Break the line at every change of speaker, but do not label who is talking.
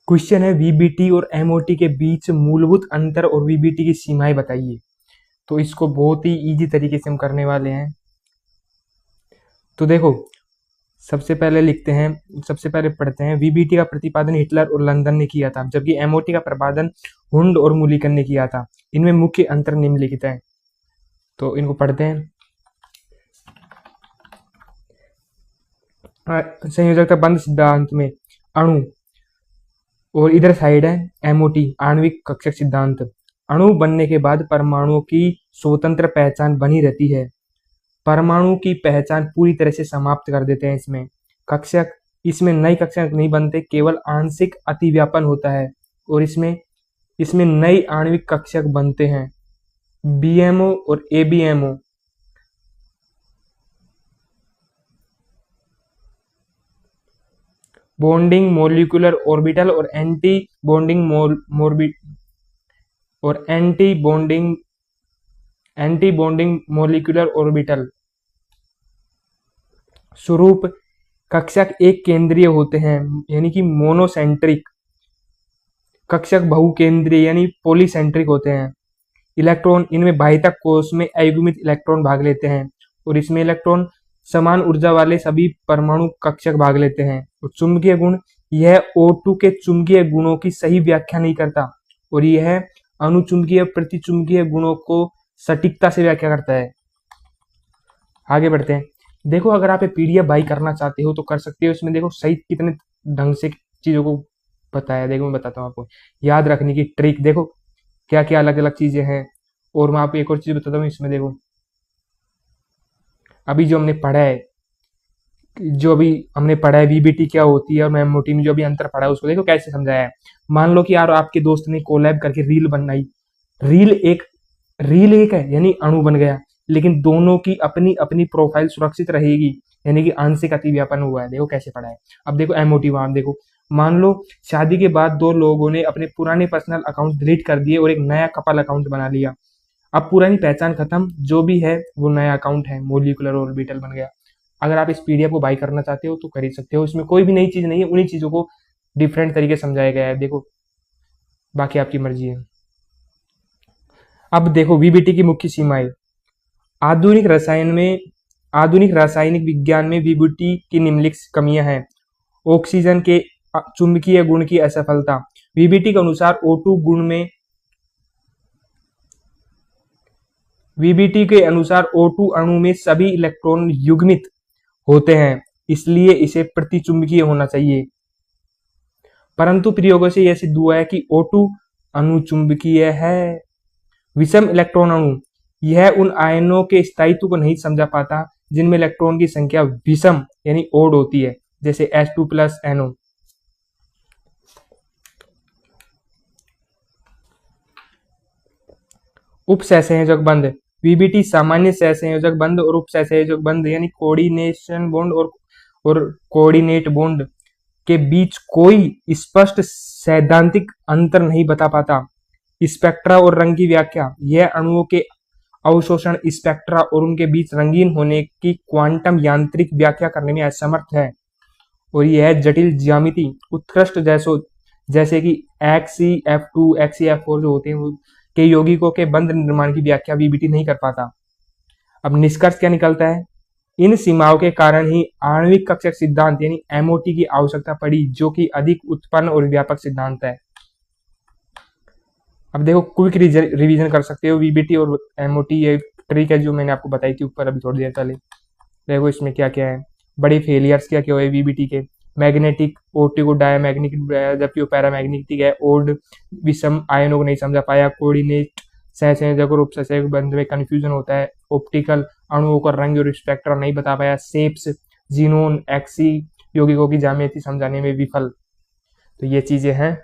Question है VBT और MOT के बीच मूलभूत अंतर और वीबीटी की सीमाएं बताइए। तो इसको बहुत ही इजी तरीके से हम करने वाले हैं। तो देखो, सबसे पहले पढ़ते हैं। वीबीटी का प्रतिपादन हिटलर और लंदन ने किया था, जबकि एमओटी का प्रतिपादन हुंड और मुलिकन ने किया था। इनमें मुख्य अंतर निम्नलिखित है। तो इनको पढ़ते हैं। संयोजकता बंध सिद्धांत में अणु, और इधर साइड है एमओटी आणविक कक्षक सिद्धांत। अणु बनने के बाद परमाणुओं की स्वतंत्र पहचान बनी रहती है। परमाणु की पहचान पूरी तरह से समाप्त कर देते हैं इसमें कक्षक। इसमें नई कक्षक नहीं बनते, केवल आंशिक अतिव्यापन होता है। और इसमें नई आणविक कक्षक बनते हैं, बीएमओ और एबीएमओ। बॉन्डिंग मोलिकुलर ऑर्बिटल और एंटी बॉन्डिंग मोलिकुलर ऑर्बिटल। स्वरूप, कक्षक एक केंद्रीय होते हैं यानी कि मोनोसेंट्रिक। कक्षक बहुकेंद्रीय यानी पॉलीसेंट्रिक होते हैं। इलेक्ट्रॉन, इनमें बाह्यतक कोश में अयुग्मित इलेक्ट्रॉन भाग लेते हैं, और इसमें इलेक्ट्रॉन समान ऊर्जा वाले सभी परमाणु कक्षक भाग लेते हैं। और चुंबकीय गुण, यह O2 के चुंबकीय गुणों की सही व्याख्या नहीं करता, और यह अनुचुंबकीय प्रतिचुंबकीय गुणों को सटीकता से व्याख्या करता है। आगे बढ़ते हैं। देखो, अगर आप पीडीएफ बाई करना चाहते हो तो कर सकते हो। इसमें देखो सही कितने ढंग से चीजों को बताया। देखो, मैं बताता हूँ आपको याद रखने की ट्रिक। देखो क्या क्या अलग अलग चीजें हैं। और मैं आपको एक और चीज बताता हूँ इसमें। देखो, अभी जो हमने पढ़ा है वीबीटी क्या होती है और एमओटी में जो भी अंतर पढ़ा है उसको देखो कैसे समझाया है। मान लो कि यार आपके दोस्त ने कोलैब करके रील बनाई। रील एक है यानी अणु बन गया, लेकिन दोनों की अपनी अपनी प्रोफाइल सुरक्षित रहेगी, यानी कि आंशिक अतिव्यापन हुआ है। देखो कैसे पढ़ा है। अब देखो एमओटी, वहां देखो, मान लो शादी के बाद दो लोगों ने अपने पुराने पर्सनल अकाउंट डिलीट कर दिए और एक नया कपल अकाउंट बना लिया। अब पुरानी पहचान खत्म, जो भी है वो नया अकाउंट है, मोलिकुलर ऑर्बिटल बन गया। अगर आप इस पीडीएफ को बाई करना चाहते हो तो कर ही सकते हो। इसमें कोई भी नई चीज नहीं है, उन्हीं चीजों को डिफरेंट तरीके से समझाया गया है। देखो, बाकी आपकी मर्जी है। अब देखो वीबीटी की मुख्य सीमाएं। आधुनिक रासायनिक विज्ञान में वीबीटी की निम्नलिखित कमियां हैं। ऑक्सीजन के चुंबकीय गुण की असफलता। वीबीटी के अनुसार O2 गुण में वीबीटी के अनुसार O2 अणु में सभी इलेक्ट्रॉन युग्मित होते हैं, इसलिए इसे प्रतिचुंबकीय होना चाहिए। परंतु प्रयोगों से यह सिद्ध हुआ है कि O2 अनुचुंबकीय है। विषम इलेक्ट्रॉन अणु, यह उन आयनों के स्थायित्व को नहीं समझा पाता जिनमें इलेक्ट्रॉन की संख्या विषम यानी ओड होती है, जैसे H2+ NO। उपसहसंयोजक बंध। वीबीटी सामान्य सहसंयोजक बंध और उपसहसंयोजक बंध यानी कोऑर्डिनेशन बॉन्ड और कोऑर्डिनेट बॉन्ड के बीच कोई स्पष्ट सैद्धांतिक अंतर नहीं बता पाता। स्पेक्ट्रा और रंग की व्याख्या, यह अणुओं के अवशोषण स्पेक्ट्रा और उनके बीच रंगीन होने की क्वांटम यांत्रिक व्याख्या करने में असमर्थ है। और यह जटिल ज्यामिति उत्कृष्ट जैसे कि XeF2 XeF4 जो होते हैं के यौगिकों के बंध निर्माण की व्याख्या वीबीटी नहीं कर पाता। अब निष्कर्ष क्या निकलता है? इन सीमाओं के कारण ही आणविक कक्षक सिद्धांत यानी एमओटी की आवश्यकता पड़ी, जो कि अधिक उत्पन्न और व्यापक सिद्धांत है। अब देखो क्विक रिवीजन कर सकते हो वीबीटी और एमओटी। ये ट्रिक है जो मैंने आपको बताई थी ऊपर अभी थोड़ी देर पहले। देखो इसमें क्या क्या है, बड़े फेलियर्स क्या क्या हुए वीबीटी के। मैग्नेटिक O2 को डायमैग्नेटिक बनाया, जबकि वो पैरामैग्नेटिक है। ओड विषम आयनों को नहीं समझा पाया। कोऑर्डिनेट सहसंयोजक और उपसहसंयोजक बंध में कंफ्यूजन होता है। ऑप्टिकल अणुओं का रंग और स्पेक्ट्रा नहीं बता पाया। सेप्स जीनोन एक्सी यौगिकों की ज्यामिति समझाने में विफल। तो ये चीजें हैं।